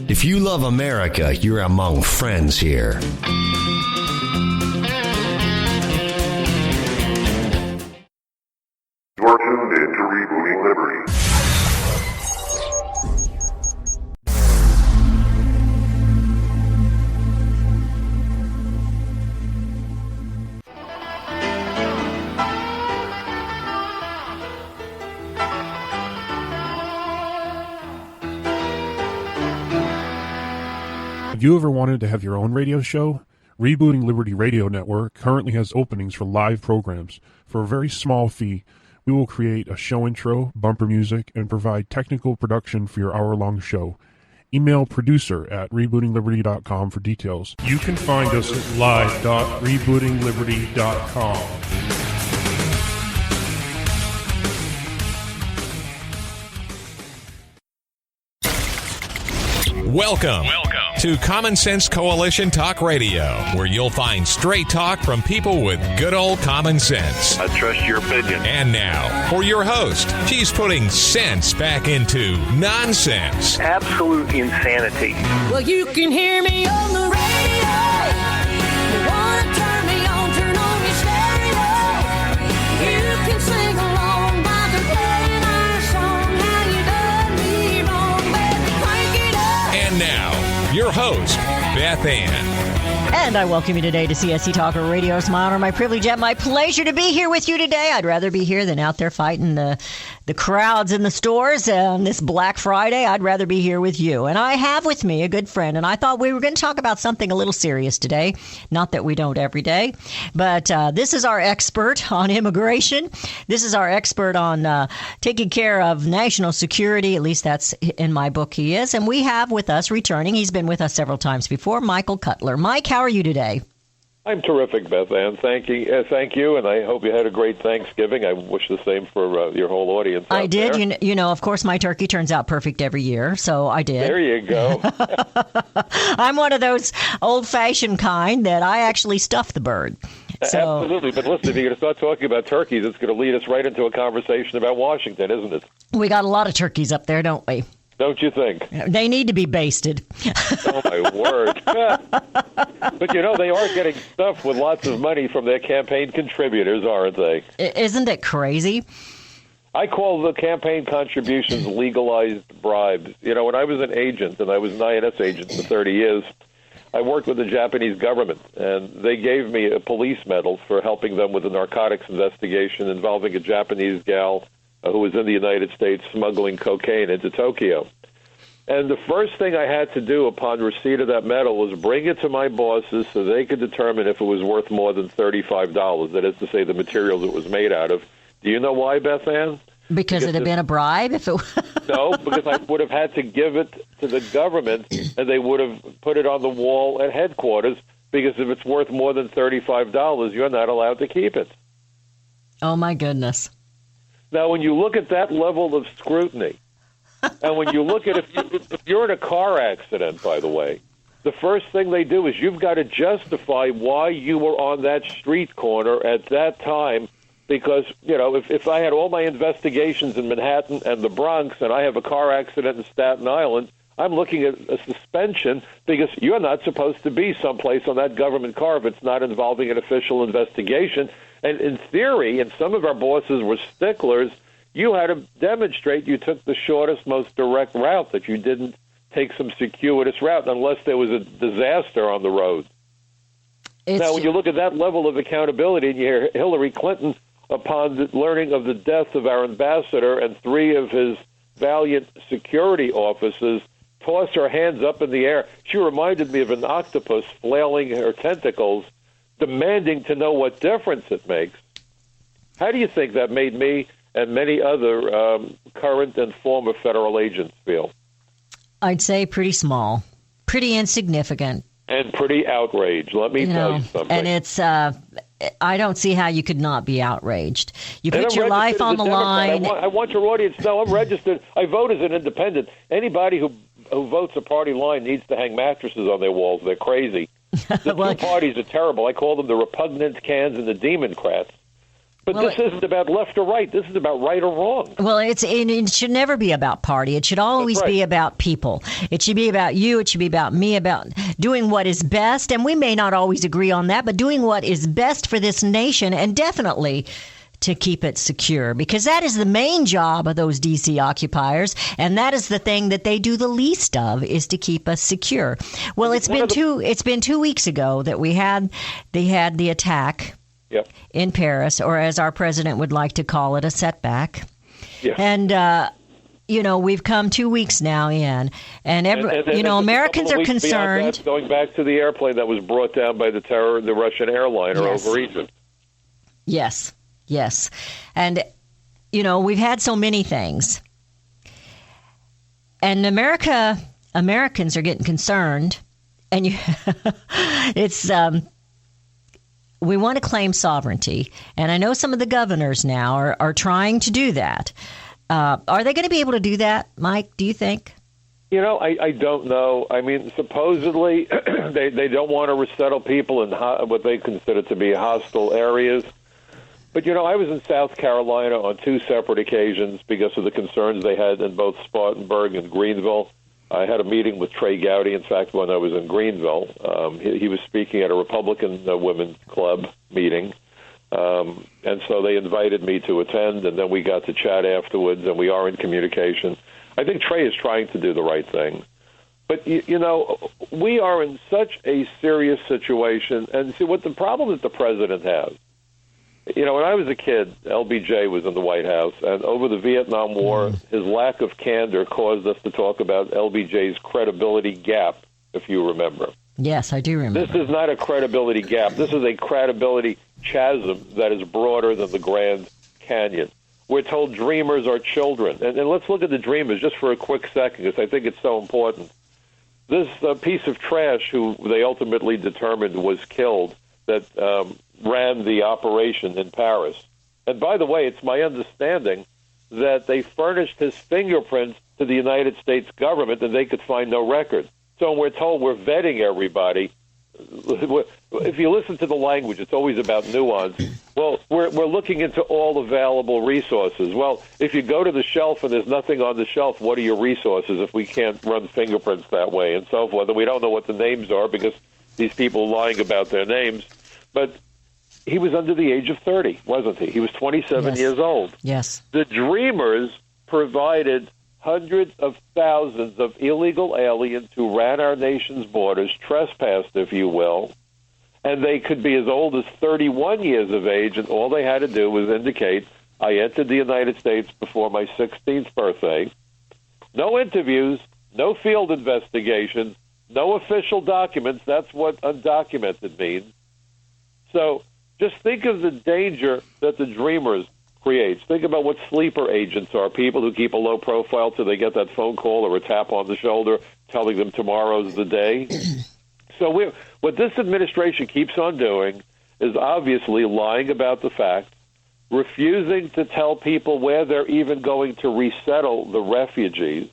If you love America, you're among friends here. You're tuned in to Rebooting Liberty. Have you ever wanted to have your own radio show? Rebooting Liberty Radio Network currently has openings for live programs. For a very small fee, we will create a show intro, bumper music, and provide technical production for your hour-long show. Email producer@rebootingliberty.com for details. You can find us at live.rebootingliberty.com. Welcome to Commonsense Coalition Talk Radio, where you'll find straight talk from people with good old common sense. I trust your opinion. And now, for your host, she's putting sense back into nonsense. Absolute insanity. Well, you can hear me on the radio. You want to turn me on, turn on your stereo. You can sing along while they're playing our song. How you done me wrong, baby, crank it up. And now, your host, Beth Ann. And I welcome you today to CSC Talk Radio. It's my honor, my privilege, and my pleasure to be here with you today. I'd rather be here than out there fighting the crowds in the stores on this Black Friday. I'd rather be here with you. And I have with me a good friend, and I thought we were going to talk about something a little serious today. Not that we don't every day, but this is our expert on immigration. This is our expert on taking care of national security. At least that's in my book he is. And we have with us, returning, he's been with us several times before, Michael Cutler. Mike, how are you today? I'm terrific, Beth Ann. Thank you, and I hope you had a great Thanksgiving. I wish the same for your whole audience. I did. You know, of course, my turkey turns out perfect every year, so I did. There you go. I'm one of those old-fashioned kind that I actually stuff the bird. So, absolutely, but listen, if you're going to start talking about turkeys, it's going to lead us right into a conversation about Washington, isn't it? We got a lot of turkeys up there, don't we? Don't you think? They need to be basted. Oh, my word. But, you know, they are getting stuffed with lots of money from their campaign contributors, aren't they? Isn't it crazy? I call the campaign contributions legalized bribes. You know, when I was an agent, and I was an INS agent for 30 years, I worked with the Japanese government, and they gave me a police medal for helping them with a narcotics investigation involving a Japanese gal who was in the United States smuggling cocaine into Tokyo. And the first thing I had to do upon receipt of that medal was bring it to my bosses so they could determine if it was worth more than $35, that is to say the materials it was made out of. Do you know why, Beth Ann? Because it had been a bribe? No, because I would have had to give it to the government, and they would have put it on the wall at headquarters, because if it's worth more than $35, you're not allowed to keep it. Oh, my goodness. Now, when you look at that level of scrutiny, and when you look at if you're in a car accident, by the way, the first thing they do is you've got to justify why you were on that street corner at that time, because, you know, if I had all my investigations in Manhattan and the Bronx and I have a car accident in Staten Island, I'm looking at a suspension because you're not supposed to be someplace on that government car if it's not involving an official investigation. And in theory, and some of our bosses were sticklers, you had to demonstrate you took the shortest, most direct route, that you didn't take some circuitous route unless there was a disaster on the road. Now, when you look at that level of accountability and you hear Hillary Clinton, upon the learning of the death of our ambassador and 3 of his valiant security officers, toss her hands up in the air, she reminded me of an octopus flailing her tentacles, demanding to know what difference it makes. How do you think that made me and many other current and former federal agents feel? I'd say pretty small, pretty insignificant. And pretty outraged, let me tell you something. And it's, I don't see how you could not be outraged. You put your life on the line. I want your audience to know I'm registered. I vote as an independent. Anybody who votes a party line needs to hang mattresses on their walls. They're crazy. The two parties are terrible. I call them the repugnant cans and the Democrats. But this isn't about left or right. This is about right or wrong. Well, it should never be about party. It should always be about people. It should be about you. It should be about me, about doing what is best. And we may not always agree on that, but doing what is best for this nation, and definitely to keep it secure, because that is the main job of those D.C. occupiers, and that is the thing that they do the least of, is to keep us secure. Well, it's been 2 weeks ago that they had the attack. Yep. In Paris, or as our president would like to call it, a setback. Yes. And, we've come 2 weeks now in, and Americans are concerned. That, going back to the airplane that was brought down by the Russian airliner over Egypt. Yes. And, we've had so many things. And Americans are getting concerned, and it's... we want to claim sovereignty, and I know some of the governors now are trying to do that. Are they going to be able to do that, Mike, do you think? I don't know. I mean, supposedly they don't want to resettle people in what they consider to be hostile areas. But, I was in South Carolina on 2 separate occasions because of the concerns they had in both Spartanburg and Greenville. I had a meeting with Trey Gowdy, in fact, when I was in Greenville. He was speaking at a Republican Women's Club meeting, and so they invited me to attend, and then we got to chat afterwards, and we are in communication. I think Trey is trying to do the right thing. But, we are in such a serious situation, and see, what the problem that the president has, when I was a kid, LBJ was in the White House, and over the Vietnam War, his lack of candor caused us to talk about LBJ's credibility gap, if you remember. Yes, I do remember. This is not a credibility gap. This is a credibility chasm that is broader than the Grand Canyon. We're told dreamers are children. And let's look at the dreamers just for a quick second, because I think it's so important. This piece of trash who they ultimately determined was killed, that ran the operation in Paris. And by the way, it's my understanding that they furnished his fingerprints to the United States government and they could find no record. So we're told we're vetting everybody. If you listen to the language, it's always about nuance. Well, we're looking into all available resources. Well, if you go to the shelf and there's nothing on the shelf, what are your resources if we can't run fingerprints that way and so forth? And we don't know what the names are because these people are lying about their names. But he was under the age of 30, wasn't he? He was 27 years old. Yes. The Dreamers provided hundreds of thousands of illegal aliens who ran our nation's borders, trespassed, if you will, and they could be as old as 31 years of age, and all they had to do was indicate, I entered the United States before my 16th birthday. No interviews, no field investigations, no official documents. That's what undocumented means. So just think of the danger that the Dreamers creates. Think about what sleeper agents are, people who keep a low profile till they get that phone call or a tap on the shoulder telling them tomorrow's the day. So what this administration keeps on doing is obviously lying about the facts, refusing to tell people where they're even going to resettle the refugees,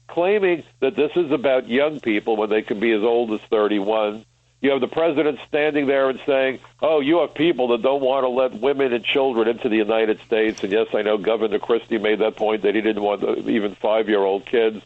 claiming that this is about young people when they can be as old as 31. You have the president standing there and saying, oh, you have people that don't want to let women and children into the United States. And yes, I know Governor Christie made that point that he didn't want even 5-year-old kids.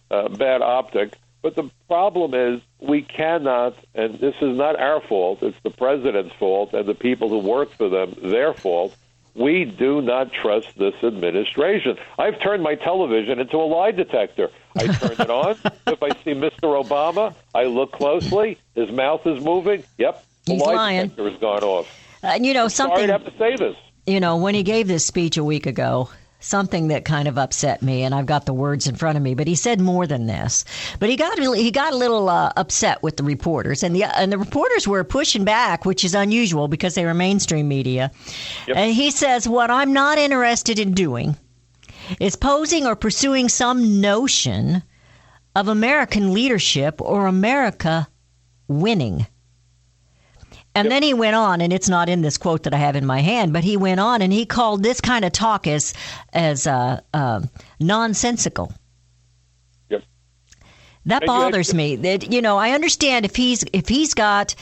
Bad optic. But the problem is we cannot, and this is not our fault, it's the president's fault and the people who work for them, their fault. We do not trust this administration. I've turned my television into a lie detector. I turn it on. If I see Mr. Obama, I look closely. His mouth is moving. Yep, the He's lie lying. detector has gone off. Something. Sorry to have to say this. When he gave this speech a week ago, something that kind of upset me, and I've got the words in front of me, but he said more than this. But he got a little upset with the reporters, and the reporters were pushing back, which is unusual because they were mainstream media. Yep. And he says, what I'm not interested in doing is posing or pursuing some notion of American leadership or America winning. And then he went on, and it's not in this quote that I have in my hand, but he went on and he called this kind of talk as nonsensical. Yep. That bothers me. That I understand if he's got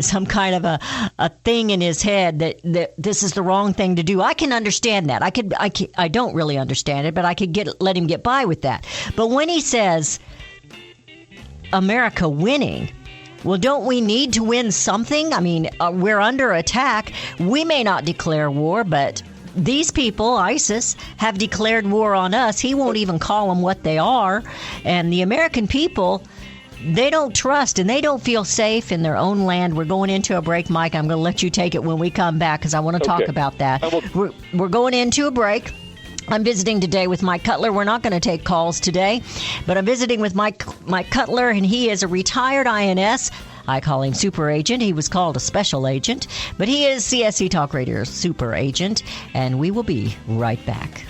some kind of a thing in his head that this is the wrong thing to do. I can understand that. I don't really understand it, but I could let him get by with that. But when he says America winning, well, don't we need to win something? I mean, we're under attack. We may not declare war, but these people, ISIS, have declared war on us. He won't even call them what they are. And the American people, they don't trust and they don't feel safe in their own land. We're going into a break, Mike. I'm going to let you take it when we come back because I want to talk about that. We're going into a break. I'm visiting today with Mike Cutler. We're not going to take calls today, but I'm visiting with Mike Cutler, and he is a retired INS. I call him super agent. He was called a special agent, but he is CSC Talk Radio's super agent, and we will be right back.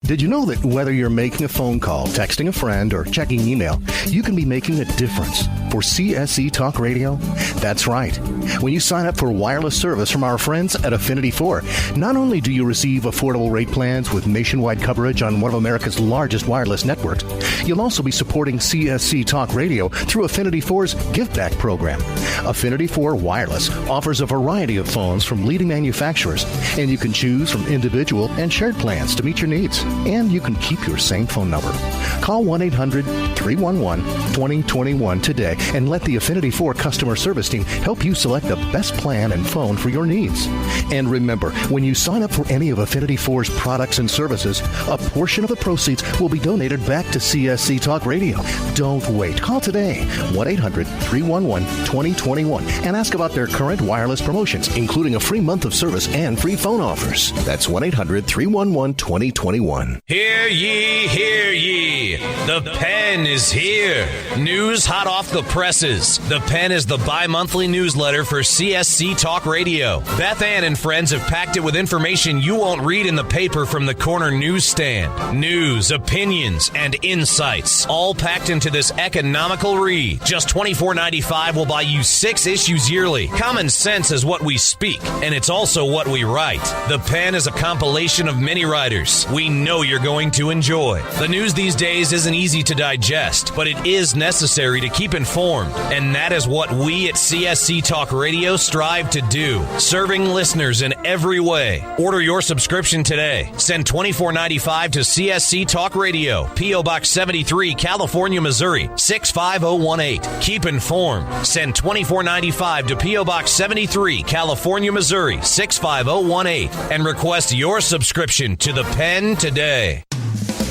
Did you know that whether you're making a phone call, texting a friend, or checking email, you can be making a difference for CSC Talk Radio? That's right. When you sign up for wireless service from our friends at Affinity 4, not only do you receive affordable rate plans with nationwide coverage on one of America's largest wireless networks, you'll also be supporting CSC Talk Radio through Affinity 4's Give Back program. Affinity 4 Wireless offers a variety of phones from leading manufacturers, and you can choose from individual and shared plans to meet your needs. And you can keep your same phone number. Call 1-800-311-2021 today and let the Affinity 4 customer service team help you select the best plan and phone for your needs. And remember, when you sign up for any of Affinity 4's products and services, a portion of the proceeds will be donated back to CSC Talk Radio. Don't wait. Call today, 1-800-311-2021, and ask about their current wireless promotions, including a free month of service and free phone offers. That's 1-800-311-2021. Hear ye, hear ye. The Pen is here. News hot off the presses. The Pen is the bi-monthly newsletter for CSC Talk Radio. Beth Ann and friends have packed it with information you won't read in the paper from the corner newsstand. News, opinions, and insights, all packed into this economical read. Just $24.95 will buy you 6 issues yearly. Common sense is what we speak, and it's also what we write. The Pen is a compilation of many writers we know you're going to enjoy. The news these days isn't easy to digest, but it is necessary to keep informed, and that is what we at CSC Talk Radio strive to do, serving listeners in every way. Order your subscription today. Send $24.95 to CSC Talk Radio, P.O. Box 73, California, Missouri, 65018. Keep informed. Send $24.95 to P.O. Box 73, California, Missouri, 65018, and request your subscription to the Pen today.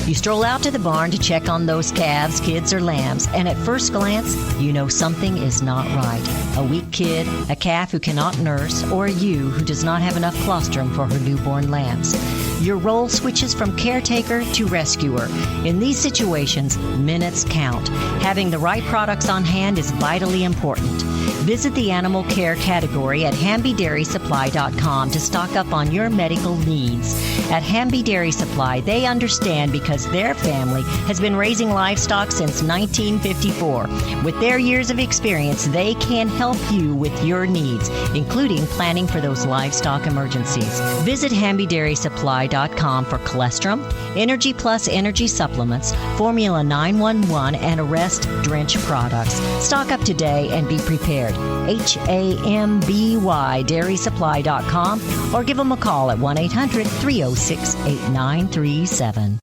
You stroll out to the barn to check on those calves, kids, or lambs, and at first glance, you know something is not right. A weak kid, a calf who cannot nurse, or a ewe who does not have enough colostrum for her newborn lambs. Your role switches from caretaker to rescuer. In these situations, minutes count. Having the right products on hand is vitally important. Visit the animal care category at HambyDairySupply.com to stock up on your medical needs. At Hamby Dairy Supply, they understand because their family has been raising livestock since 1954. With their years of experience, they can help you with your needs, including planning for those livestock emergencies. Visit HambyDairySupply.com for colostrum, Energy Plus energy supplements, Formula 911, and Arrest Drench products. Stock up today and be prepared. HAMBY DairySupply.com or give them a call at 1-800-306-8937.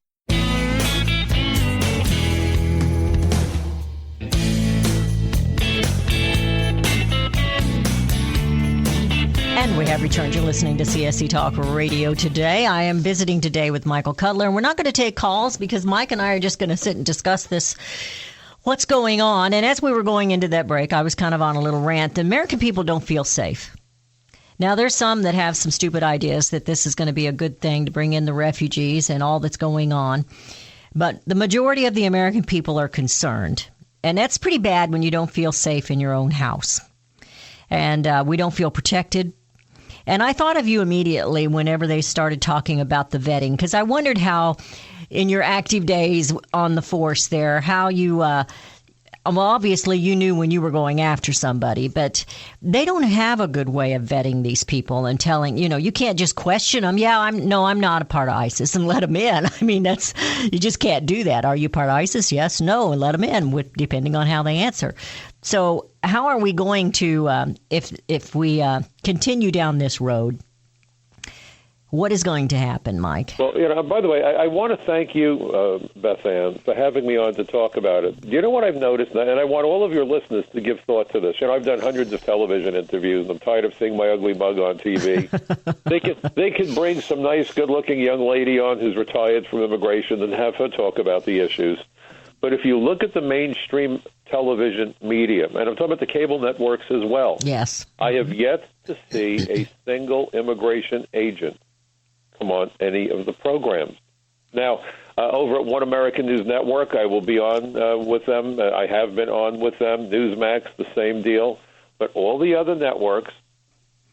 And we have returned. You're listening to CSC Talk Radio today. I am visiting today with Michael Cutler, and we're not going to take calls because Mike and I are just going to sit and discuss this, what's going on. And as we were going into that break, I was kind of on a little rant. The American people don't feel safe. Now, there's some that have some stupid ideas that this is going to be a good thing to bring in the refugees and all that's going on. But the majority of the American people are concerned. And that's pretty bad when you don't feel safe in your own house. And we don't feel protected. And I thought of you immediately whenever they started talking about the vetting, because I wondered how, in your active days on the force there, how you obviously you knew when you were going after somebody, but they don't have a good way of vetting these people and telling, you can't just question them. Yeah, I'm not a part of ISIS, and let them in. I mean, you just can't do that. Are you part of ISIS? Yes, no, and let them in, depending on how they answer. So how are we going to, if we continue down this road, what is going to happen, Mike? Well, by the way, I want to thank you, Beth Ann, for having me on to talk about it. You know what I've noticed, and I want all of your listeners to give thought to this. I've done hundreds of television interviews, and I'm tired of seeing my ugly mug on TV. They can bring some nice, good-looking young lady on who's retired from immigration and have her talk about the issues. But if you look at the mainstream television media, and I'm talking about the cable networks as well, yes, I have yet to see a single immigration agent come on any of the programs. Now, over at One American News Network, I will be on with them. I have been on with them. Newsmax, the same deal. But all the other networks,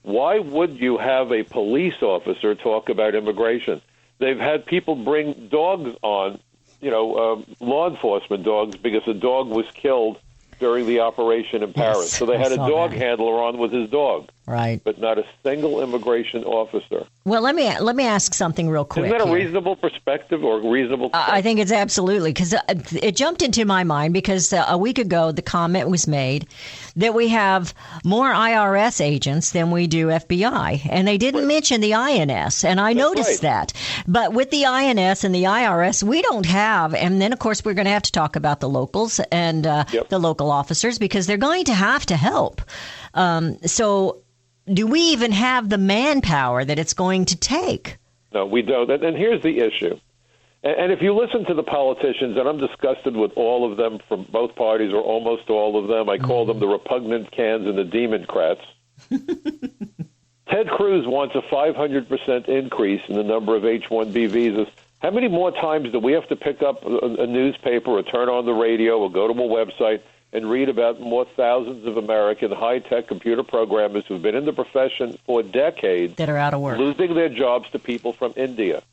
why would you have a police officer talk about immigration? They've had people bring dogs on, law enforcement dogs, because a dog was killed during the operation in Paris. Yes, so they had a dog that. handler on with his dog. Right. But not a single immigration officer. Well, let me ask something real quick. Isn't that a here. reasonable perspective or reasonable? I think it's absolutely, because it jumped into my mind because a week ago the comment was made that we have more IRS agents than we do FBI, and they didn't mention the INS, and I noticed that. But with the INS and the IRS, we don't have, and then of course we're going to have to talk about the locals and the local officers, because they're going to have to help. So do we even have the manpower that it's going to take? No, we don't. And here's the issue. And if you listen to the politicians, and I'm disgusted with all of them from both parties, or almost all of them, I call them the repugnant cans and the Democrats. Ted Cruz wants a 500% increase in the number of H-1B visas. How many more times do we have to pick up a newspaper or turn on the radio or go to a website and read about more thousands of American high-tech computer programmers who've been in the profession for decades that are out of work, losing their jobs to people from India?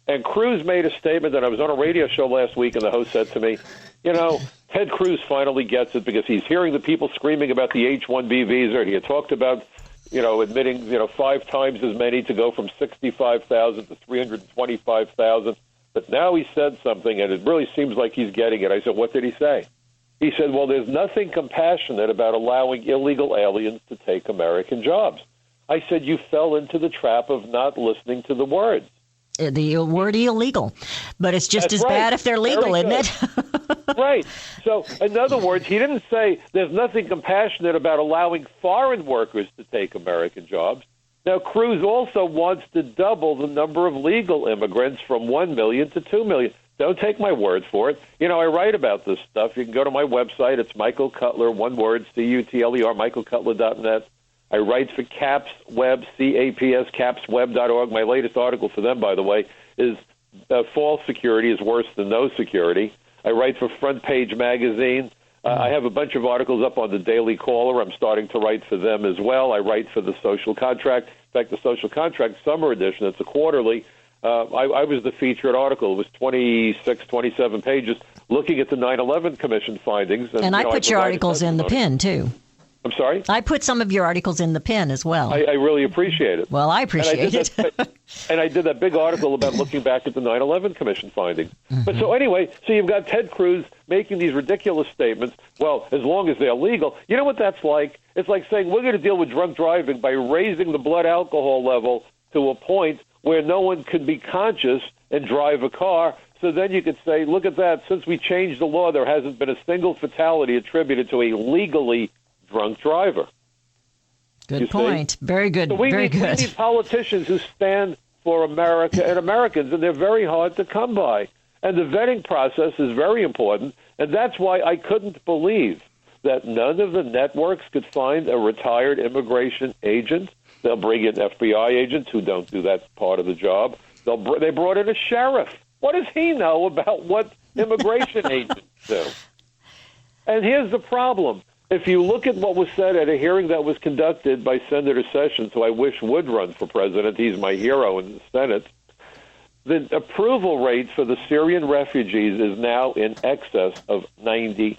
And Cruz made a statement that I was on a radio show last week, and the host said to me, Ted Cruz finally gets it, because he's hearing the people screaming about the H-1B visa. He had talked about, admitting, 5 times as many to go from 65,000 to 325,000. But now he said something, and it really seems like he's getting it. I said, what did he say? He said, well, there's nothing compassionate about allowing illegal aliens to take American jobs. I said, you fell into the trap of not listening to the words. The word illegal. But it's just That's as bad if they're legal, Very isn't it? Right. So, in other words, he didn't say there's nothing compassionate about allowing foreign workers to take American jobs. Now, Cruz also wants to double the number of legal immigrants from 1 million to 2 million. Don't take my word for it. I write about this stuff. You can go to my website. It's Michael Cutler, one word, CUTLER, michaelcutler.net. I write for CAPS Web, CAPS, capsweb.org. My latest article for them, by the way, is false security is worse than no security. I write for Front Page Magazine. I have a bunch of articles up on the Daily Caller. I'm starting to write for them as well. I write for the Social Contract. In fact, the Social Contract Summer Edition, it's a quarterly. I was the featured article. It was 26, 27 pages looking at the 9/11 Commission findings. And I put your articles in the pen, too. I'm sorry? I put some of your articles in the pen as well. I really appreciate it. Well, I appreciate it. And I did that big article about looking back at the 9/11 Commission findings. Mm-hmm. But so anyway, so you've got Ted Cruz making these ridiculous statements. Well, as long as they're legal. You know what that's like? It's like saying we're going to deal with drunk driving by raising the blood alcohol level to a point where no one could be conscious and drive a car. So then you could say, look at that. Since we changed the law, there hasn't been a single fatality attributed to a legally drunk driver. Good point. Very good. So we good. need politicians who stand for America and Americans, and they're very hard to come by. And the vetting process is very important, and that's why I couldn't believe that none of the networks could find a retired immigration agent. They'll bring in FBI agents who don't do that part of the job. They brought in a sheriff. What does he know about what immigration agents do? And here's the problem. If you look at what was said at a hearing that was conducted by Senator Sessions, who I wish would run for president, he's my hero in the Senate, the approval rate for the Syrian refugees is now in excess of 90%.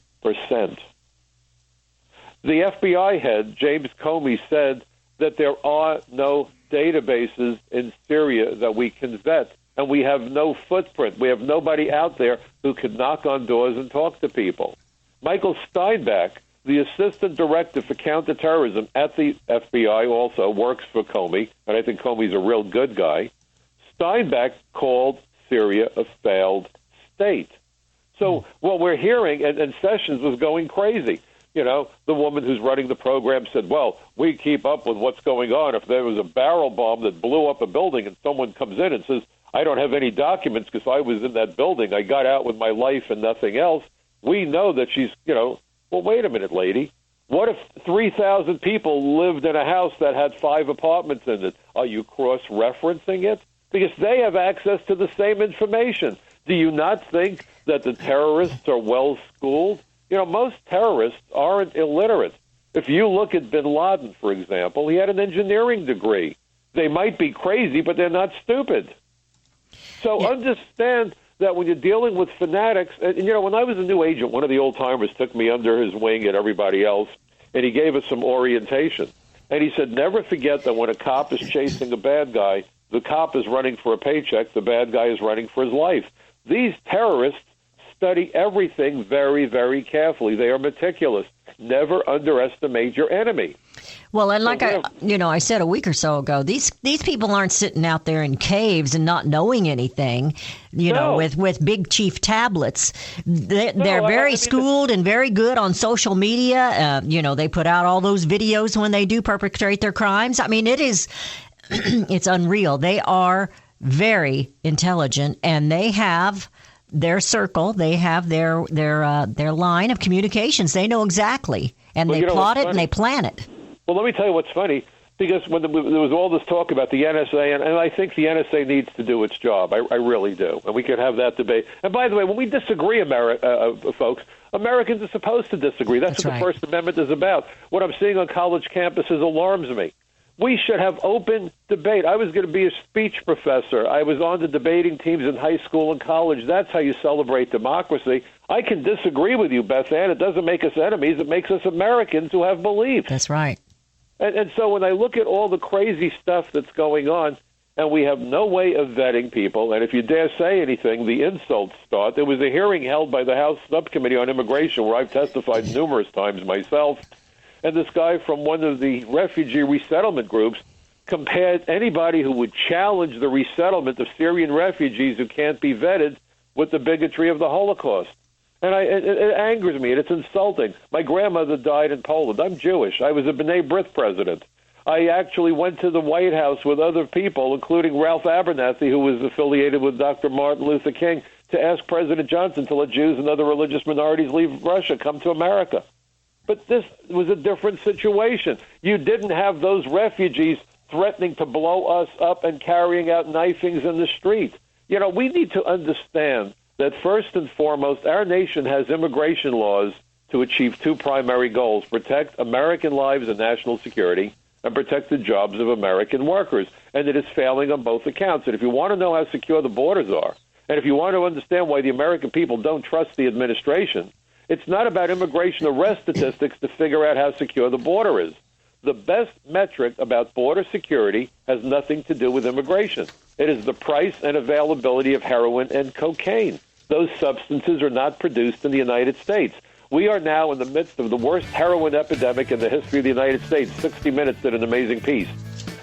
The FBI head, James Comey, said that there are no databases in Syria that we can vet, and we have no footprint. We have nobody out there who can knock on doors and talk to people. Michael Steinbach, the assistant director for counterterrorism at the FBI, also works for Comey, and I think Comey's a real good guy. Steinbach called Syria a failed state. So what we're hearing, and Sessions was going crazy. You know, the woman who's running the program said, well, we keep up with what's going on. If there was a barrel bomb that blew up a building and someone comes in and says, I don't have any documents because I was in that building, I got out with my life and nothing else, we know that she's, well, wait a minute, lady. What if 3,000 people lived in a house that had 5 apartments in it? Are you cross-referencing it? Because they have access to the same information. Do you not think that the terrorists are well-schooled? Most terrorists aren't illiterate. If you look at bin Laden, for example, he had an engineering degree. They might be crazy, but they're not stupid. So understand that when you're dealing with fanatics, and when I was a new agent, one of the old-timers took me under his wing and everybody else, and he gave us some orientation. And he said, never forget that when a cop is chasing a bad guy, the cop is running for a paycheck, the bad guy is running for his life. These terrorists study everything very, very carefully. They are meticulous. Never underestimate your enemy. Well, and like I said a week or so ago, these people aren't sitting out there in caves and not knowing anything, with big chief tablets. They're very schooled and very good on social media. They put out all those videos when they do perpetrate their crimes. I mean, it's unreal. They are very intelligent, and they have their circle, they have their line of communications. They know exactly, and they plot it and they plan it. Well, let me tell you what's funny, because when there was all this talk about the NSA, and I think the NSA needs to do its job. I really do, and we can have that debate. And by the way, when we disagree, folks, Americans are supposed to disagree. That's what the First Amendment is about. What I'm seeing on college campuses alarms me. We should have open debate. I was going to be a speech professor. I was on the debating teams in high school and college. That's how you celebrate democracy. I can disagree with you, Beth Ann. It doesn't make us enemies. It makes us Americans who have beliefs. That's right. And so when I look at all the crazy stuff that's going on, and we have no way of vetting people, and if you dare say anything, the insults start. There was a hearing held by the House Subcommittee on Immigration where I've testified numerous times myself. And this guy from one of the refugee resettlement groups compared anybody who would challenge the resettlement of Syrian refugees who can't be vetted with the bigotry of the Holocaust. And it angers me, and it's insulting. My grandmother died in Poland. I'm Jewish. I was a B'nai B'rith president. I actually went to the White House with other people, including Ralph Abernathy, who was affiliated with Dr. Martin Luther King, to ask President Johnson to let Jews and other religious minorities leave Russia, come to America. But this was a different situation. You didn't have those refugees threatening to blow us up and carrying out knifings in the street. We need to understand that first and foremost, our nation has immigration laws to achieve 2 primary goals: protect American lives and national security, and protect the jobs of American workers. And it is failing on both accounts. And if you want to know how secure the borders are, and if you want to understand why the American people don't trust the administration, it's not about immigration arrest statistics to figure out how secure the border is. The best metric about border security has nothing to do with immigration. It is the price and availability of heroin and cocaine. Those substances are not produced in the United States. We are now in the midst of the worst heroin epidemic in the history of the United States. 60 Minutes did an amazing piece.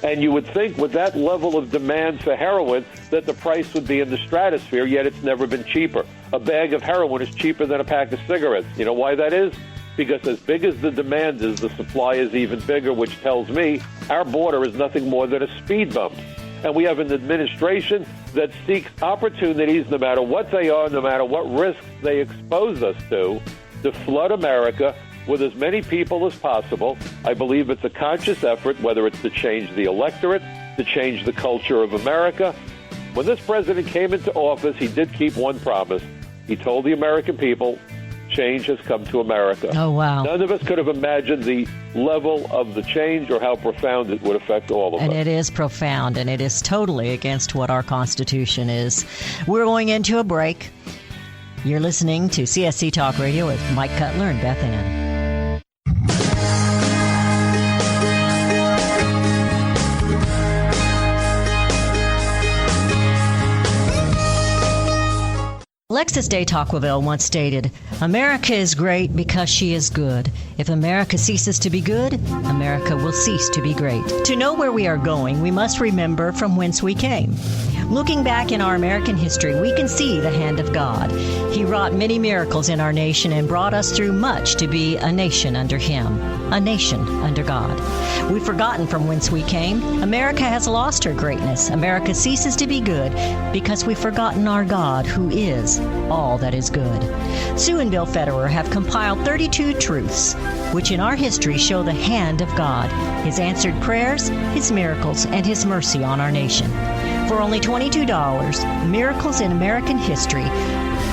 And you would think with that level of demand for heroin that the price would be in the stratosphere, yet it's never been cheaper. A bag of heroin is cheaper than a pack of cigarettes. You know why that is? Because as big as the demand is, the supply is even bigger, which tells me our border is nothing more than a speed bump. And we have an administration that seeks opportunities, no matter what they are, no matter what risks they expose us to flood America with as many people as possible. I believe it's a conscious effort, whether it's to change the electorate, to change the culture of America. When this president came into office, he did keep one promise. He told the American people, change has come to America. Oh, wow. None of us could have imagined the level of the change or how profound it would affect all of us. And it is profound, and it is totally against what our Constitution is. We're going into a break. You're listening to CSC Talk Radio with Mike Cutler and Beth Ann. Alexis de Tocqueville once stated, "America is great because she is good. If America ceases to be good, America will cease to be great." To know where we are going, we must remember from whence we came. Looking back in our American history, we can see the hand of God. He wrought many miracles in our nation and brought us through much to be a nation under Him, a nation under God. We've forgotten from whence we came. America has lost her greatness. America ceases to be good because we've forgotten our God, who is all that is good. Sue and Bill Federer have compiled 32 truths, which in our history show the hand of God, His answered prayers, His miracles, and His mercy on our nation. For only $22, Miracles in American History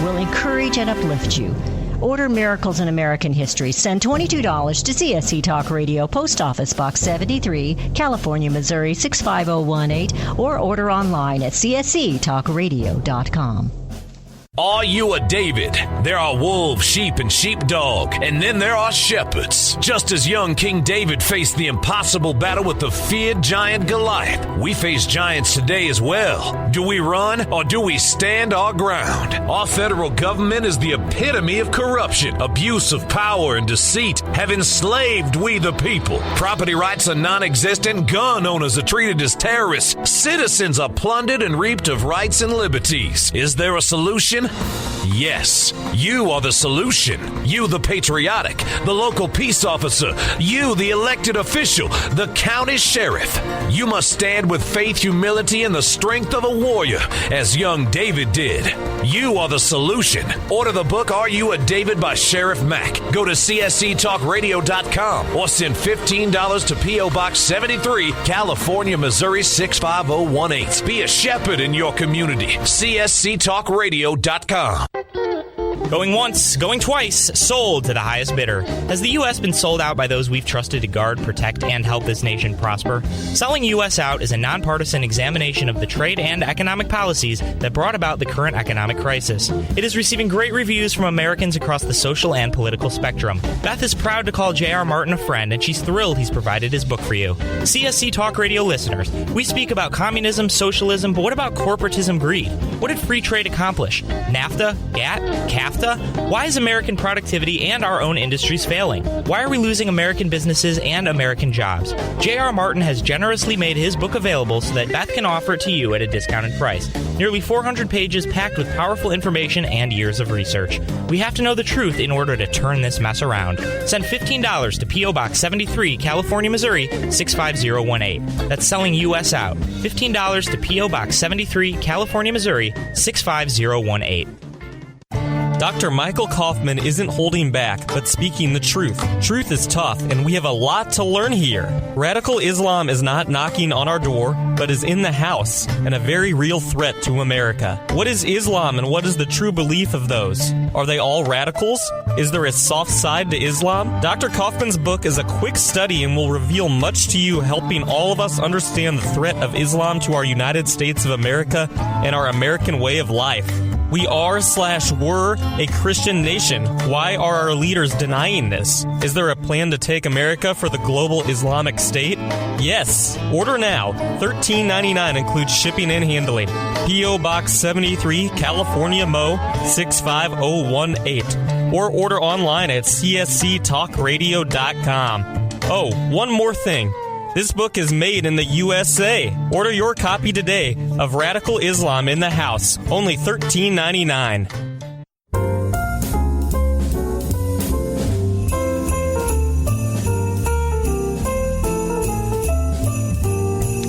will encourage and uplift you. Order Miracles in American History. Send $22 to CSC Talk Radio, Post Office Box 73, California, Missouri 65018, or order online at csctalkradio.com. Are you a David? There are wolves, sheep, and sheepdog, and then there are shepherds. Just as young King David faced the impossible battle with the feared giant Goliath, we face giants today as well. Do we run or do we stand our ground? Our federal government is the epitome of corruption. Abuse of power and deceit have enslaved we the people. Property rights are non-existent. Gun owners are treated as terrorists. Citizens are plundered and reaped of rights and liberties. Is there a solution? Yes, you are the solution. You, the patriotic, the local peace officer, you, the elected official, the county sheriff. You must stand with faith, humility, and the strength of a warrior, as young David did. You are the solution. Order the book, Are You a David by Sheriff Mack. Go to csctalkradio.com or send $15 to P.O. Box 73, California, Missouri 65018. Be a shepherd in your community. csctalkradio.com. Going once, going twice, sold to the highest bidder. Has the U.S. been sold out by those we've trusted to guard, protect, and help this nation prosper? Selling U.S. Out is a nonpartisan examination of the trade and economic policies that brought about the current economic crisis. It is receiving great reviews from Americans across the social and political spectrum. Beth is proud to call J.R. Martin a friend, and she's thrilled he's provided his book for you. CSC Talk Radio listeners, we speak about communism, socialism, but what about corporatism greed? What did free trade accomplish? NAFTA? GATT? CAFTA? Why is American productivity and our own industries failing? Why are we losing American businesses and American jobs? J.R. Martin has generously made his book available so that Beth can offer it to you at a discounted price. Nearly 400 pages packed with powerful information and years of research. We have to know the truth in order to turn this mess around. Send $15 to P.O. Box 73, California, Missouri 65018. That's selling U.S. out. $15 to P.O. Box 73, California, Missouri 65018. Dr. Michael Kaufman isn't holding back, but speaking the truth. Truth is tough, and we have a lot to learn here. Radical Islam is not knocking on our door, but is in the house, and a very real threat to America. What is Islam, and what is the true belief of those? Are they all radicals? Is there a soft side to Islam? Dr. Kaufman's book is a quick study and will reveal much to you, helping all of us understand the threat of Islam to our United States of America and our American way of life. We are/were a Christian nation. Why are our leaders denying this? Is there a plan to take America for the global Islamic State? Yes. Order now. $13.99 includes shipping and handling. P.O. Box 73, California, Mo 65018. Or order online at csctalkradio.com. Oh, one more thing. This book is made in the USA. Order your copy today of Radical Islam in the House. Only $13.99.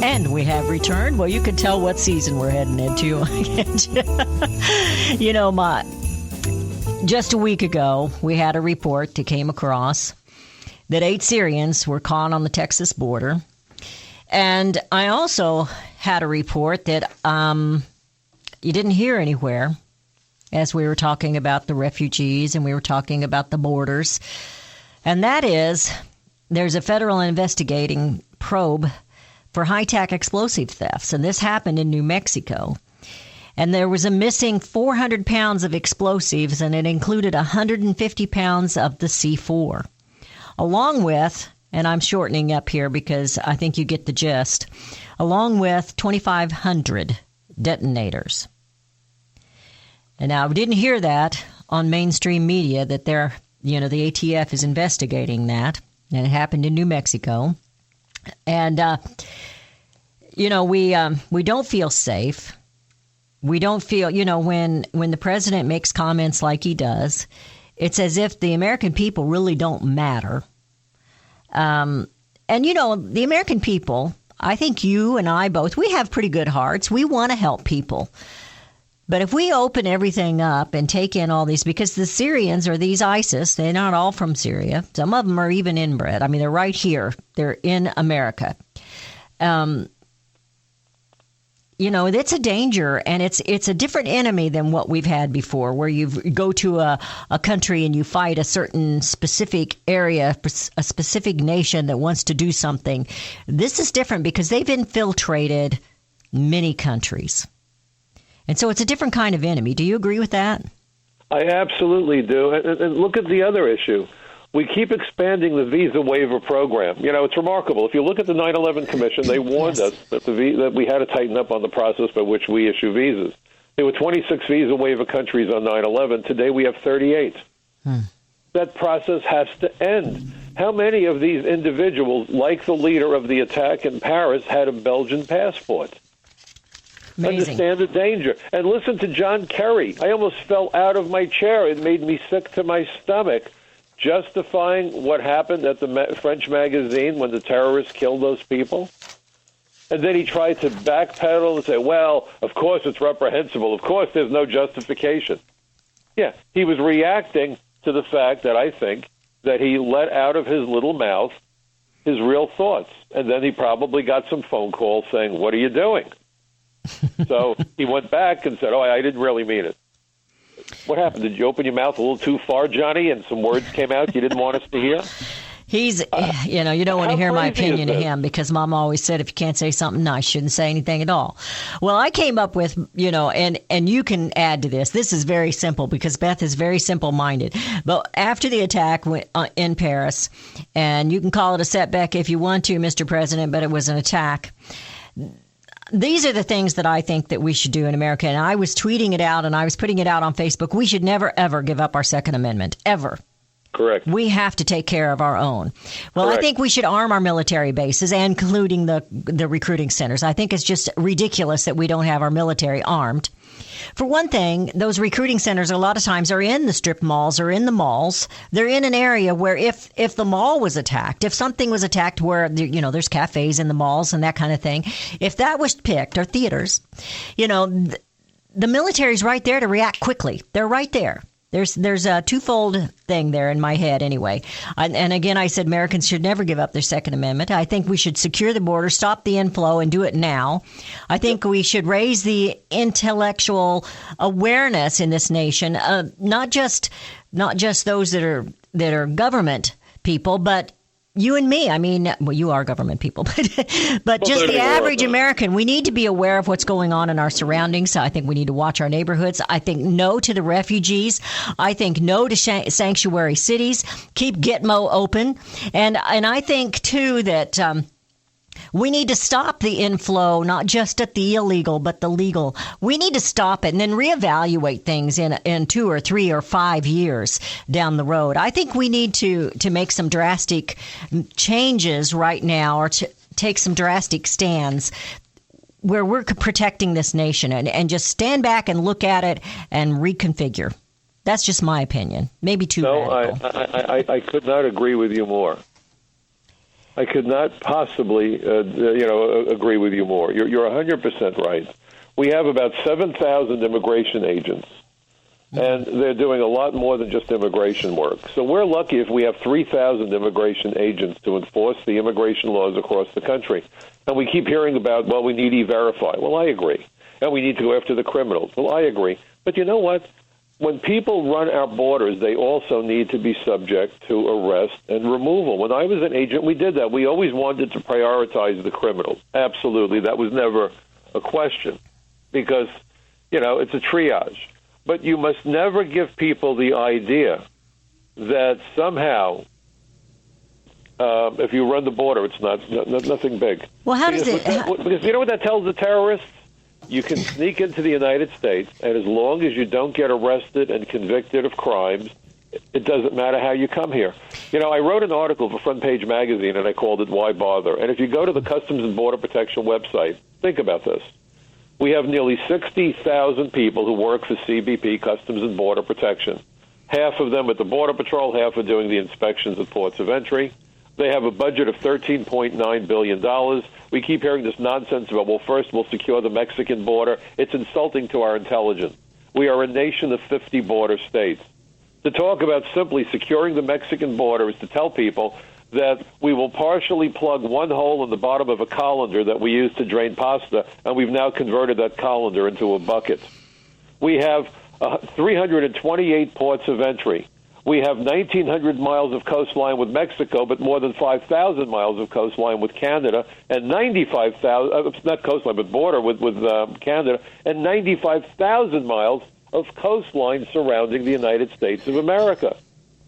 And we have returned. Well, you can tell what season we're heading into. You know, just a week ago, we had a report that came across that 8 Syrians were caught on the Texas border. And I also had a report that you didn't hear anywhere as we were talking about the refugees and we were talking about the borders. And that is, there's a federal investigating probe for high-tech explosive thefts. And this happened in New Mexico. And there was a missing 400 pounds of explosives, and it included 150 pounds of the C4, along with, and I'm shortening up here because I think you get the gist, along with 2,500 detonators. And now, we didn't hear that on mainstream media that the ATF is investigating that, and it happened in New Mexico. And, we don't feel safe. We don't feel, when the president makes comments like he does, it's as if the American people really don't matter. The American people, I think you and I both, we have pretty good hearts. We want to help people. But if we open everything up and take in all these, because the Syrians or these ISIS, they're not all from Syria. Some of them are even inbred. I mean, they're right here. They're in America. It's a danger, and it's a different enemy than what we've had before, where you go to a country and you fight a certain specific area, a specific nation that wants to do something. This is different because they've infiltrated many countries. And so it's a different kind of enemy. Do you agree with that? I absolutely do. And look at the other issue. We keep expanding the visa waiver program. It's remarkable. If you look at the 9/11 Commission, they warned us that that we had to tighten up on the process by which we issue visas. There were 26 visa waiver countries on 9/11. Today we have 38. That process has to end. How many of these individuals, like the leader of the attack in Paris, had a Belgian passport? Amazing. Understand the danger. And listen to John Kerry. I almost fell out of my chair. It made me sick to my stomach, justifying what happened at the French magazine when the terrorists killed those people. And then he tried to backpedal and say, well, of course it's reprehensible. Of course there's no justification. Yeah, he was reacting to the fact that I think that he let out of his little mouth his real thoughts. And then he probably got some phone calls saying, what are you doing? So he went back and said, I didn't really mean it. What happened? Did you open your mouth a little too far, Johnny, and some words came out you didn't want us to hear? He's, you don't want to hear my opinion of him because Mom always said if you can't say something nice, you shouldn't say anything at all. Well, I came up with, and you can add to this. This is very simple because Beth is very simple-minded. But after the attack in Paris, and you can call it a setback if you want to, Mr. President, but it was an attack. These are the things that I think that we should do in America. And I was tweeting it out and I was putting it out on Facebook. We should never, ever give up our Second Amendment, ever. Correct. We have to take care of our own. Well, Correct. I think we should arm our military bases, including the recruiting centers. I think it's just ridiculous that we don't have our military armed. For one thing, those recruiting centers a lot of times are in the strip malls or in the malls. They're in an area where if the mall was attacked, if something was attacked where, there's cafes in the malls and that kind of thing, if that was picked, or theaters, the military's right there to react quickly. They're right there. There's a twofold thing there in my head anyway. And again, I said Americans should never give up their Second Amendment. I think we should secure the border, stop the inflow, and do it now. I think we should raise the intellectual awareness in this nation, not just those that are government people, but you and me. I mean, well, you are government people, but just the average American. We need to be aware of what's going on in our surroundings. I think we need to watch our neighborhoods. I think no to the refugees. I think no to sanctuary cities. Keep Gitmo open. And I think, too, that we need to stop the inflow, not just at the illegal, but the legal. We need to stop it and then reevaluate things in 2 or 3 or 5 years down the road. I think we need to make some drastic changes right now, or to take some drastic stands where we're protecting this nation and just stand back and look at it and reconfigure. That's just my opinion. Maybe too radical. I could not agree with you more. I could not possibly, agree with you more. You're 100% right. We have about 7,000 immigration agents, and they're doing a lot more than just immigration work. So we're lucky if we have 3,000 immigration agents to enforce the immigration laws across the country. And we keep hearing about, well, we need E-Verify. Well, I agree. And we need to go after the criminals. Well, I agree. But you know what? When people run our borders, they also need to be subject to arrest and removal. When I was an agent, we did that. We always wanted to prioritize the criminals. Absolutely. That was never a question. Because It's a triage. But you must never give people the idea that somehow, if you run the border, it's nothing big. Well, how does it... Because you know what that tells the terrorists? You can sneak into the United States, and as long as you don't get arrested and convicted of crimes, it doesn't matter how you come here. I wrote an article for Front Page Magazine, and I called it Why Bother? And if you go to the Customs and Border Protection website, think about this. We have nearly 60,000 people who work for CBP, Customs and Border Protection. Half of them at the Border Patrol, half are doing the inspections at ports of entry. They have a budget of $13.9 billion. We keep hearing this nonsense about, well, first we'll secure the Mexican border. It's insulting to our intelligence. We are a nation of 50 border states. To talk about simply securing the Mexican border is to tell people that we will partially plug one hole in the bottom of a colander that we use to drain pasta, and we've now converted that colander into a bucket. We have 328 ports of entry. We have 1,900 miles of coastline with Mexico, but more than 5,000 miles of coastline with Canada, and 95,000, not coastline, but border with Canada, and 95,000 miles of coastline surrounding the United States of America.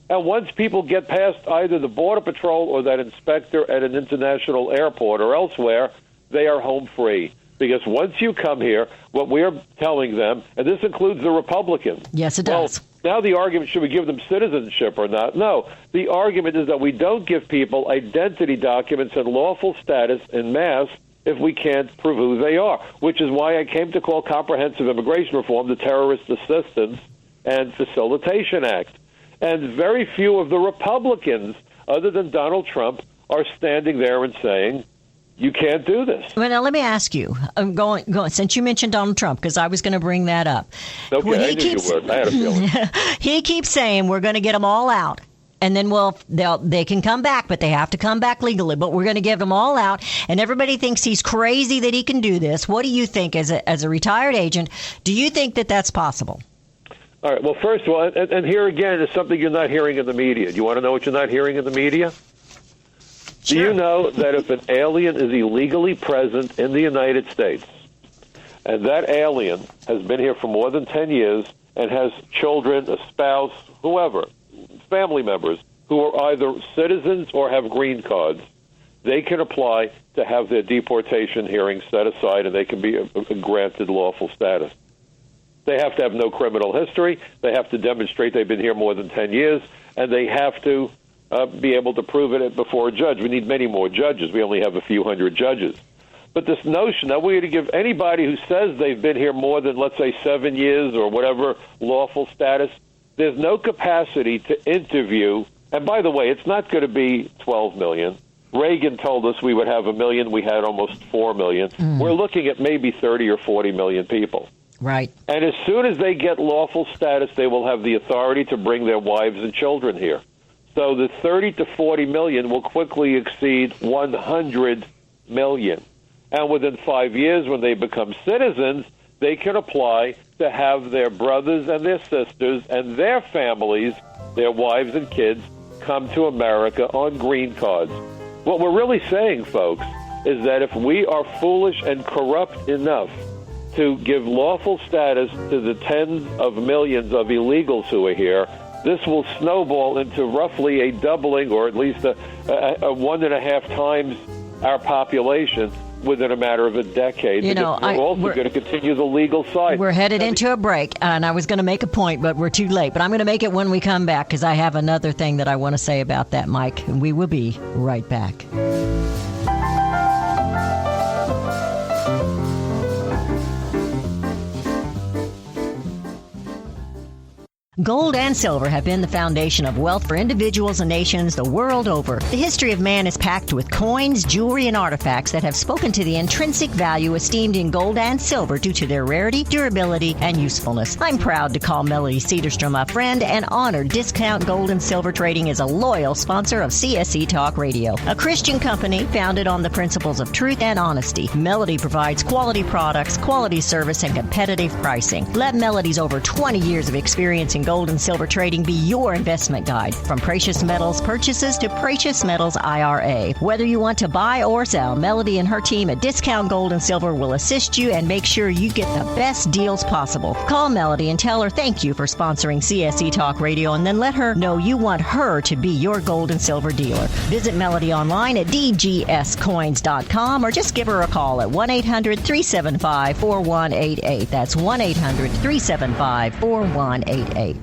And once people get past either the Border Patrol or that inspector at an international airport or elsewhere, they are home free. Because once you come here, what we're telling them, and this includes the Republicans. Yes, it does. Well, now the argument, should we give them citizenship or not? No. The argument is that we don't give people identity documents and lawful status en masse if we can't prove who they are, which is why I came to call comprehensive immigration reform the Terrorist Assistance and Facilitation Act. And very few of the Republicans, other than Donald Trump, are standing there and saying, you can't do this. Well, now let me ask you. I'm going since you mentioned Donald Trump, because I was going to bring that up. Okay, I knew you would. I had a feeling. He keeps saying we're going to get them all out. And then they can come back, but they have to come back legally. But we're going to give them all out, and everybody thinks he's crazy that he can do this. What do you think, as a retired agent? Do you think that that's possible? All right. Well, first of all, and here again is something you're not hearing in the media. Do you want to know what you're not hearing in the media? Sure. Do you know that if an alien is illegally present in the United States, and that alien has been here for more than 10 years and has children, a spouse, whoever, family members who are either citizens or have green cards, they can apply to have their deportation hearing set aside, and they can be granted lawful status. They have to have no criminal history. They have to demonstrate they've been here more than 10 years, and they have to be able to prove it before a judge. We need many more judges. We only have a few hundred judges. But this notion that we're going to give anybody who says they've been here more than, let's say, 7 years or whatever lawful status, there's no capacity to interview. And by the way, it's not going to be 12 million. Reagan told us we would have 1 million. We had almost 4 million. We're looking at maybe 30 or 40 million people. Right. And as soon as they get lawful status, they will have the authority to bring their wives and children here. So the 30 to 40 million will quickly exceed 100 million. And within 5 years, when they become citizens, they can apply to have their brothers and their sisters and their families, their wives and kids, come to America on green cards. What we're really saying, folks, is that if we are foolish and corrupt enough to give lawful status to the tens of millions of illegals who are here, this will snowball into roughly a doubling, or at least a 1.5 times our population within a matter of a decade. You know, we're also going to continue the legal side. We're headed into a break, and I was going to make a point, but we're too late. But I'm going to make it when we come back, because I have another thing that I want to say about that, Mike. And we will be right back. Gold and silver have been the foundation of wealth for individuals and nations the world over. The history of man is packed with coins, jewelry, and artifacts that have spoken to the intrinsic value esteemed in gold and silver due to their rarity, durability, and usefulness. I'm proud to call Melody Cedarstrom a friend and honor Discount Gold and Silver Trading is a loyal sponsor of CSC Talk Radio, a Christian company founded on the principles of truth and honesty. Melody provides quality products, quality service, and competitive pricing. Let Melody's over 20 years of experience in gold Gold and Silver Trading be your investment guide. From precious metals purchases to precious metals IRA. Whether you want to buy or sell, Melody and her team at Discount Gold and Silver will assist you and make sure you get the best deals possible. Call Melody and tell her thank you for sponsoring CSC Talk Radio, and then let her know you want her to be your gold and silver dealer. Visit Melody online at dgscoins.com or just give her a call at 1-800-375-4188. That's 1-800-375-4188.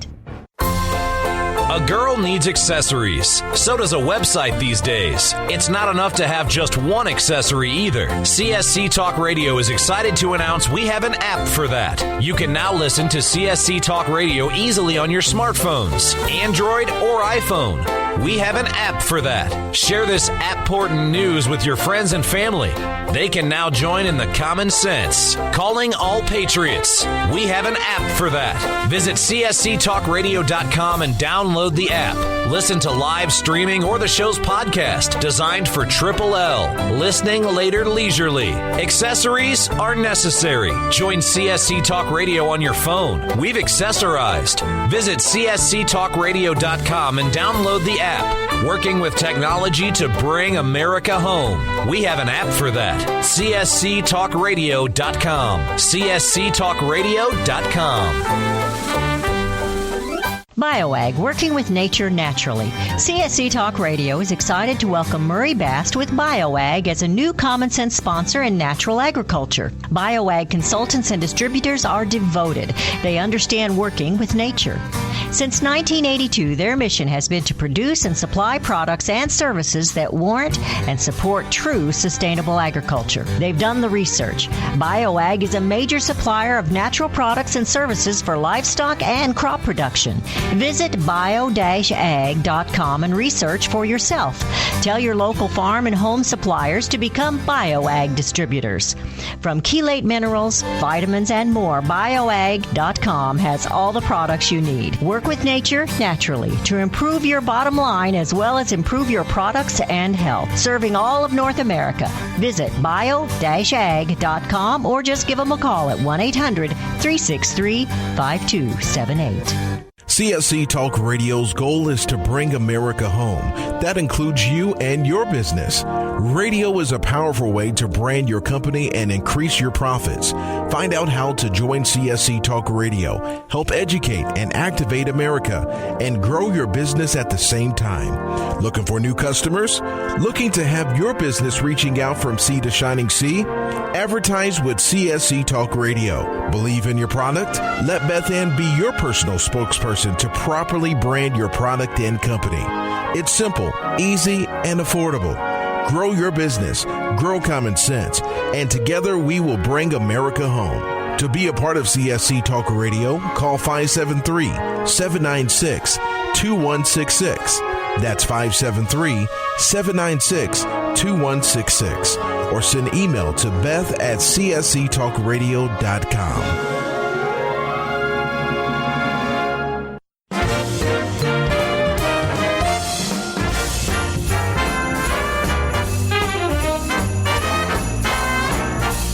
A girl needs accessories. So does a website these days. It's not enough to have just one accessory either. CSC Talk Radio is excited to announce we have an app for that. You can now listen to CSC Talk Radio easily on your smartphones, Android or iPhone. We have an app for that. Share this app-portant news with your friends and family. They can now join in the Common Sense. Calling all patriots. We have an app for that. Visit csctalkradio.com and download the app. Listen to live streaming or the show's podcast, designed for Triple L. Listening later leisurely. Accessories are necessary. Join CSC Talk Radio on your phone. We've accessorized. Visit csctalkradio.com and download the app. Working with technology to bring America home. We have an app for that. csctalkradio.com. csctalkradio.com. BioAg, working with nature naturally. CSC Talk Radio is excited to welcome Murray Bast with BioAg as a new Common Sense sponsor in natural agriculture. BioAg consultants and distributors are devoted. They understand working with nature. Since 1982, their mission has been to produce and supply products and services that warrant and support true sustainable agriculture. They've done the research. BioAg is a major supplier of natural products and services for livestock and crop production. Visit bio-ag.com and research for yourself. Tell your local farm and home suppliers to become BioAg distributors. From chelate minerals, vitamins, and more, bioag.com has all the products you need. Work with nature naturally to improve your bottom line as well as improve your products and health. Serving all of North America. Visit bio-ag.com or just give them a call at 1-800-363-5278. CSC Talk Radio's goal is to bring America home. That includes you and your business. Radio is a powerful way to brand your company and increase your profits. Find out how to join CSC Talk Radio, help educate and activate America, and grow your business at the same time. Looking for new customers? Looking to have your business reaching out from sea to shining sea? Advertise with CSC Talk Radio. Believe in your product? Let Beth Ann be your personal spokesperson to properly brand your product and company. It's simple, easy, and affordable. Grow your business, grow common sense, and together we will bring America home. To be a part of CSC Talk Radio, call 573-796-2166. That's 573-796-2166. Or send email to beth@csctalkradio.com.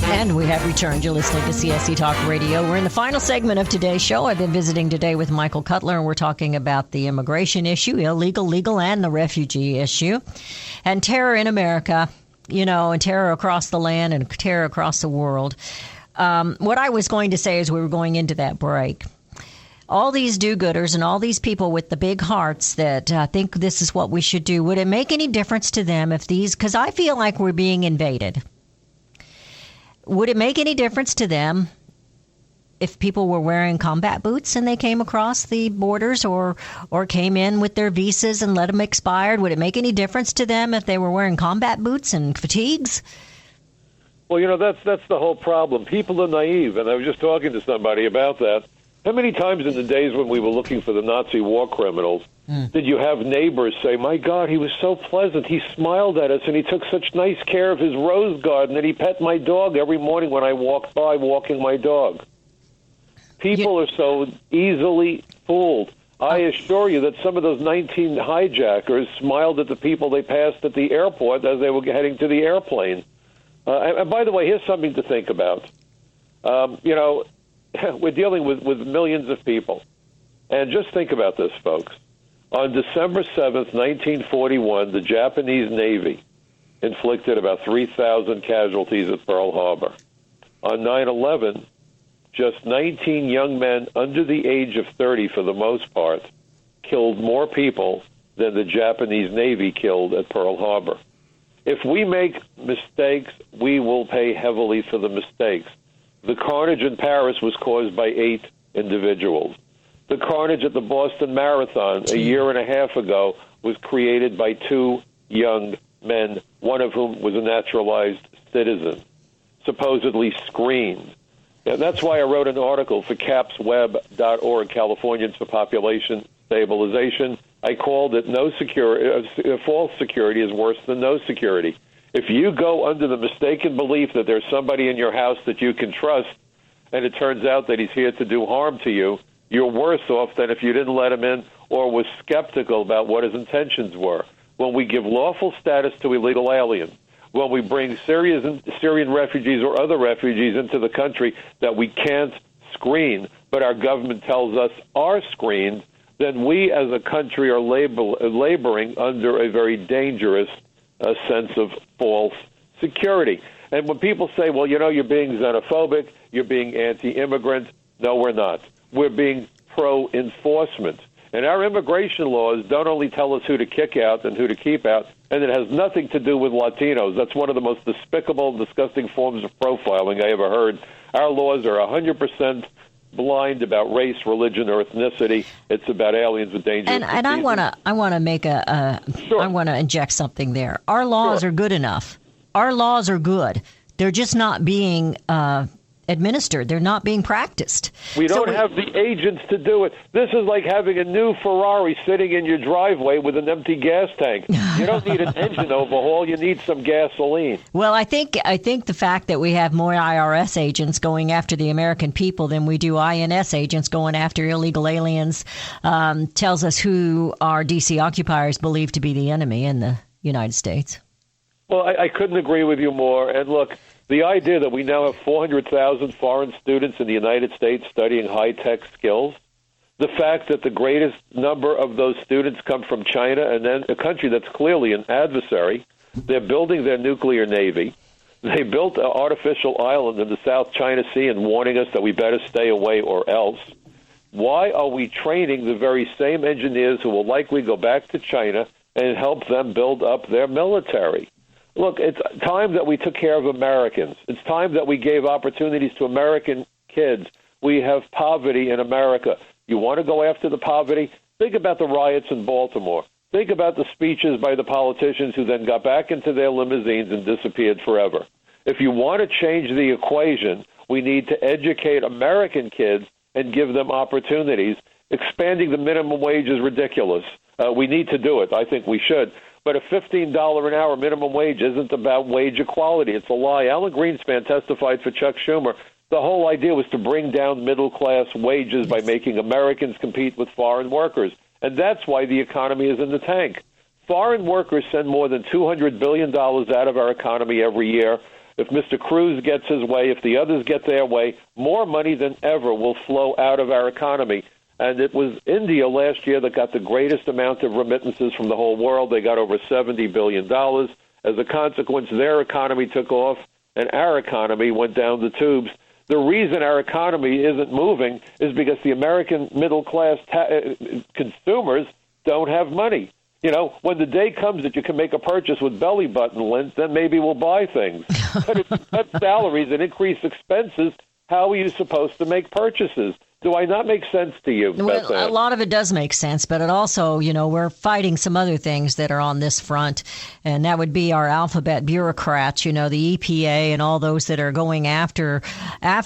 And we have returned. You're listening to CSC Talk Radio. We're in the final segment of today's show. I've been visiting today with Michael Cutler, and we're talking about the immigration issue, illegal, legal, and the refugee issue, and terror in America, you know, and terror across the land and terror across the world. What I was going to say as we were going into that break, all these do-gooders and all these people with the big hearts that think this is what we should do, would it make any difference to them if these, because I feel like we're being invaded. Would it make any difference to them if people were wearing combat boots and they came across the borders or came in with their visas and let them expire? Would it make any difference to them if they were wearing combat boots and fatigues? Well, you know, that's the whole problem. People are naive, and I was just talking to somebody about that. How many times in the days when we were looking for the Nazi war criminals did you have neighbors say, my God, he was so pleasant. He smiled at us, and he took such nice care of his rose garden, and he pet my dog every morning when I walked by walking my dog. People are so easily fooled. I assure you that some of those 19 hijackers smiled at the people they passed at the airport as they were heading to the airplane. And by the way, here's something to think about. You know, we're dealing with millions of people. And just think about this, folks. On December 7th, 1941, the Japanese Navy inflicted about 3,000 casualties at Pearl Harbor. On 9/11, just 19 young men under the age of 30, for the most part, killed more people than the Japanese Navy killed at Pearl Harbor. If we make mistakes, we will pay heavily for the mistakes. The carnage in Paris was caused by 8 individuals. The carnage at the Boston Marathon a year and a half ago was created by 2 young men, one of whom was a naturalized citizen, supposedly screened. And that's why I wrote an article for capsweb.org, Californians for Population Stabilization. I called it false security is worse than no security. If you go under the mistaken belief that there's somebody in your house that you can trust, and it turns out that he's here to do harm to you, you're worse off than if you didn't let him in or was skeptical about what his intentions were. When we give lawful status to illegal aliens, when we bring Syrian refugees or other refugees into the country that we can't screen, but our government tells us are screened, then we as a country are laboring under a very dangerous sense of false security. And when people say, well, you're being xenophobic, you're being anti-immigrant, no, we're not. We're being pro-enforcement. And our immigration laws don't only tell us who to kick out and who to keep out, and it has nothing to do with Latinos. That's one of the most despicable, disgusting forms of profiling I ever heard. Our laws are 100% blind about race, religion, or ethnicity. It's about aliens with dangerous diseases. And I want to make I want to inject something there. Our laws are good enough. Our laws are good. They're just not being administered. They're not being practiced. We don't have the agents to do it. This is like having a new Ferrari sitting in your driveway with an empty gas tank. You don't need an engine overhaul. You need some gasoline. Well, I think the fact that we have more IRS agents going after the American people than we do INS agents going after illegal aliens tells us who our DC occupiers believe to be the enemy in the United States. Well, I couldn't agree with you more. And look, the idea that we now have 400,000 foreign students in the United States studying high-tech skills, the fact that the greatest number of those students come from China, and then a country that's clearly an adversary, they're building their nuclear navy. They built an artificial island in the South China Sea and warning us that we better stay away or else. Why are we training the very same engineers who will likely go back to China and help them build up their military? Look, it's time that we took care of Americans. It's time that we gave opportunities to American kids. We have poverty in America. You want to go after the poverty? Think about the riots in Baltimore. Think about the speeches by the politicians who then got back into their limousines and disappeared forever. If you want to change the equation, we need to educate American kids and give them opportunities. Expanding the minimum wage is ridiculous. We need to do it. I think we should. But a $15 an hour minimum wage isn't about wage equality. It's a lie. Alan Greenspan testified for Chuck Schumer. The whole idea was to bring down middle-class wages by making Americans compete with foreign workers. And that's why the economy is in the tank. Foreign workers send more than $200 billion out of our economy every year. If Mr. Cruz gets his way, if the others get their way, more money than ever will flow out of our economy. And it was India last year that got the greatest amount of remittances from the whole world. They got over $70 billion. As a consequence, their economy took off, and our economy went down the tubes. The reason our economy isn't moving is because the American middle-class consumers don't have money. You know, when the day comes that you can make a purchase with belly button lint, then maybe we'll buy things. But if you cut salaries and increase expenses, how are you supposed to make purchases? Do I not make sense to you, Beth Ann? A lot of it does make sense, but it also, we're fighting some other things that are on this front, and that would be our alphabet bureaucrats, the EPA and all those that are going after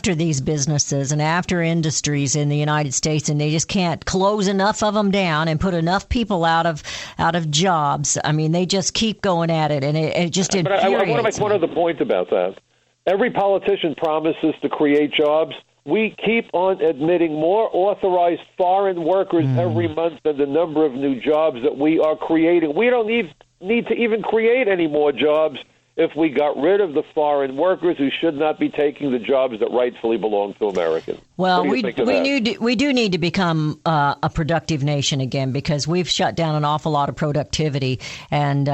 these businesses and after industries in the United States, and they just can't close enough of them down and put enough people out of jobs. I mean, they just keep going at it, and it just infuriates me. I want to make one other point about that. Every politician promises to create jobs. We keep on admitting more authorized foreign workers every month than the number of new jobs that we are creating. We don't need to even create any more jobs if we got rid of the foreign workers who should not be taking the jobs that rightfully belong to Americans. Well, we do need to become a productive nation again, because we've shut down an awful lot of productivity, and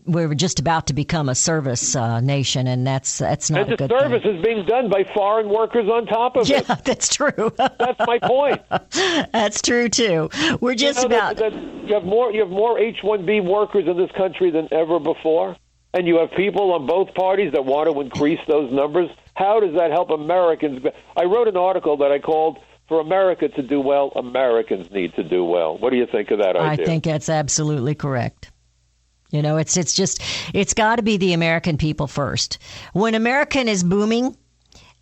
we're just about to become a service nation, and that's not a good thing. And the service is being done by foreign workers on top of it. Yeah, that's true. That's my point. That's true too. We're just about. You have more H-1B workers in this country than ever before, and you have people on both parties that want to increase those numbers. How does that help Americans? I wrote an article that I called, "For America to do well, Americans need to do well." What do you think of that idea? I think that's absolutely correct. You know, it's got to be the American people first. When American is booming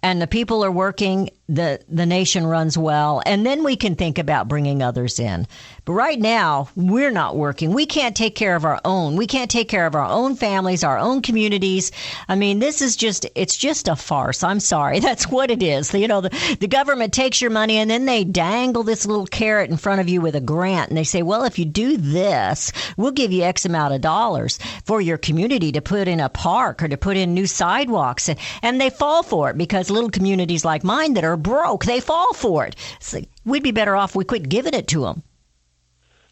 and the people are working, the nation runs well, and then we can think about bringing others in. But right now, we're not working. We can't take care of our own. We can't take care of our own families, our own communities. I mean, it's just a farce. I'm sorry. That's what it is. You know, the government takes your money, and then they dangle this little carrot in front of you with a grant, and they say, well, if you do this, we'll give you X amount of dollars for your community to put in a park or to put in new sidewalks. And they fall for it, because little communities like mine that are broke, they fall for it. So we'd be better off we quit giving it to them.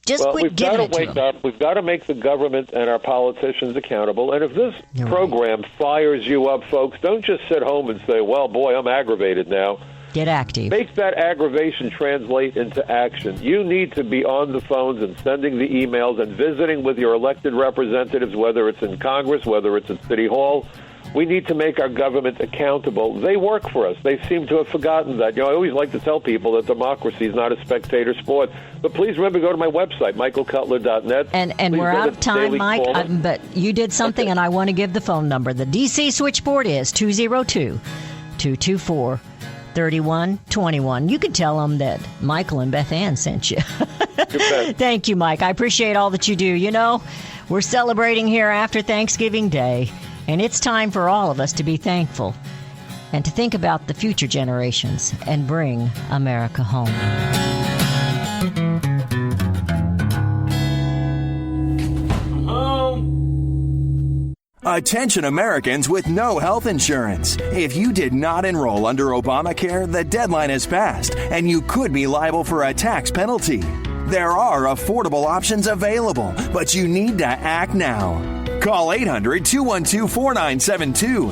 We've got to wake up. We've got to make the government and our politicians accountable. And if this program fires you up, folks, don't just sit home and say, well, boy, I'm aggravated now. Get active. Make that aggravation translate into action. You need to be on the phones and sending the emails and visiting with your elected representatives, whether it's in Congress, whether it's at City Hall. We need to make our government accountable. They work for us. They seem to have forgotten that. You know, I always like to tell people that democracy is not a spectator sport. But please remember, go to my website, michaelcutler.net. And we're out of time, Mike, but you did something, and I want to give the phone number. The D.C. switchboard is 202-224-3121. You can tell them that Michael and Beth Ann sent you. Thank you, Mike. I appreciate all that you do. You know, we're celebrating here after Thanksgiving Day. And it's time for all of us to be thankful and to think about the future generations and bring America home. Attention Americans with no health insurance. If you did not enroll under Obamacare, the deadline has passed and you could be liable for a tax penalty. There are affordable options available, but you need to act now. Call 800-212-4972.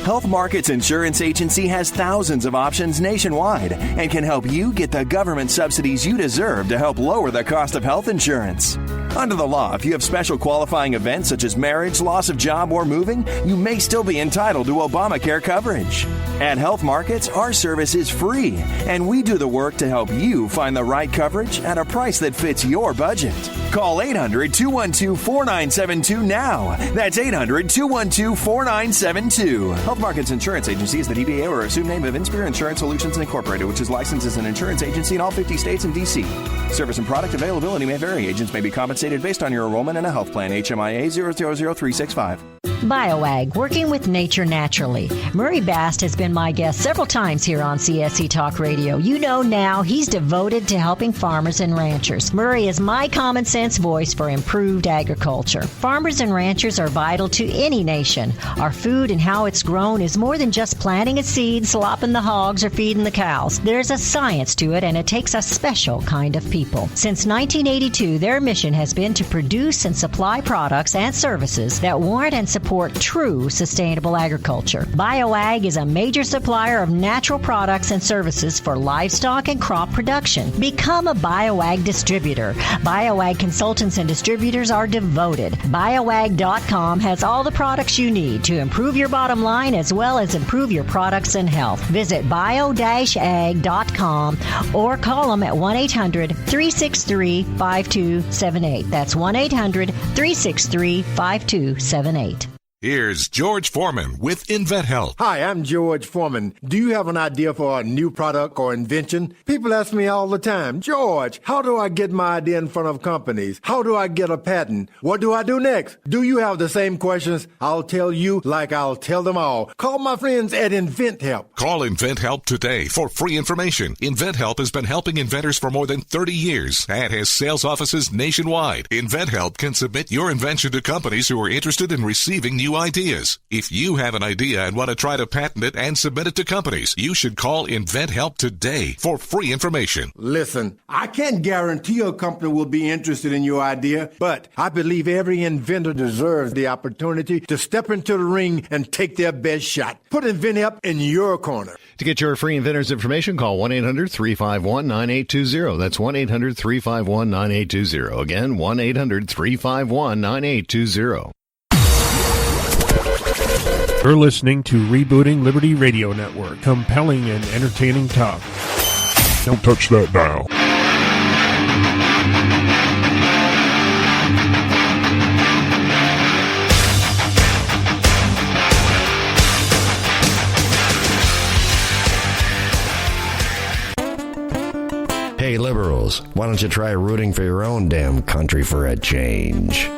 Health Markets Insurance Agency has thousands of options nationwide and can help you get the government subsidies you deserve to help lower the cost of health insurance. Under the law, if you have special qualifying events such as marriage, loss of job, or moving, you may still be entitled to Obamacare coverage. At Health Markets, our service is free, and we do the work to help you find the right coverage at a price that fits your budget. Call 800-212-4972 now. That's 800-212-4972. Health Markets Insurance Agency is the DBA or assumed name of Inspire Insurance Solutions Incorporated, which is licensed as an insurance agency in all 50 states and D.C. Service and product availability may vary. Agents may be compensated based on your enrollment in a health plan. HMIA 000365. BioAg, working with nature naturally. Murray Bast has been my guest several times here on CSC Talk Radio. You know now he's devoted to helping farmers and ranchers. Murray is my common sense voice for improved agriculture. Farmers and ranchers are vital to any nation. Our food and how it's grown is more than just planting a seed, slopping the hogs, or feeding the cows. There's a science to it, and it takes a special kind of people. Since 1982, their mission has been to produce and supply products and services that warrant and support true sustainable agriculture. BioAg is a major supplier of natural products and services for livestock and crop production. Become a BioAg distributor. BioAg consultants and distributors are devoted. BioAg.com has all the products you need to improve your bottom line as well as improve your products and health. Visit bio-ag.com or call them at 1-800-363-5278. That's 1-800-363-5278. Here's George Foreman with InventHelp. Hi, I'm George Foreman. Do you have an idea for a new product or invention? People ask me all the time, George, how do I get my idea in front of companies? How do I get a patent? What do I do next? Do you have the same questions? I'll tell you like I'll tell them all. Call my friends at InventHelp. Call InventHelp today for free information. InventHelp has been helping inventors for more than 30 years and has sales offices nationwide. InventHelp can submit your invention to companies who are interested in receiving new new ideas. If you have an idea and want to try to patent it and submit it to companies, you should call Invent Help today for free information. Listen, I can't guarantee a company will be interested in your idea, but I believe every inventor deserves the opportunity to step into the ring and take their best shot. Put Invent Help in your corner. To get your free inventor's information, call 1-800-351-9820. That's 1-800-351-9820. Again, 1-800-351-9820. You're listening to Rebooting Liberty Radio Network. Compelling and entertaining talk. Don't touch that dial. Hey, liberals, why don't you try rooting for your own damn country for a change?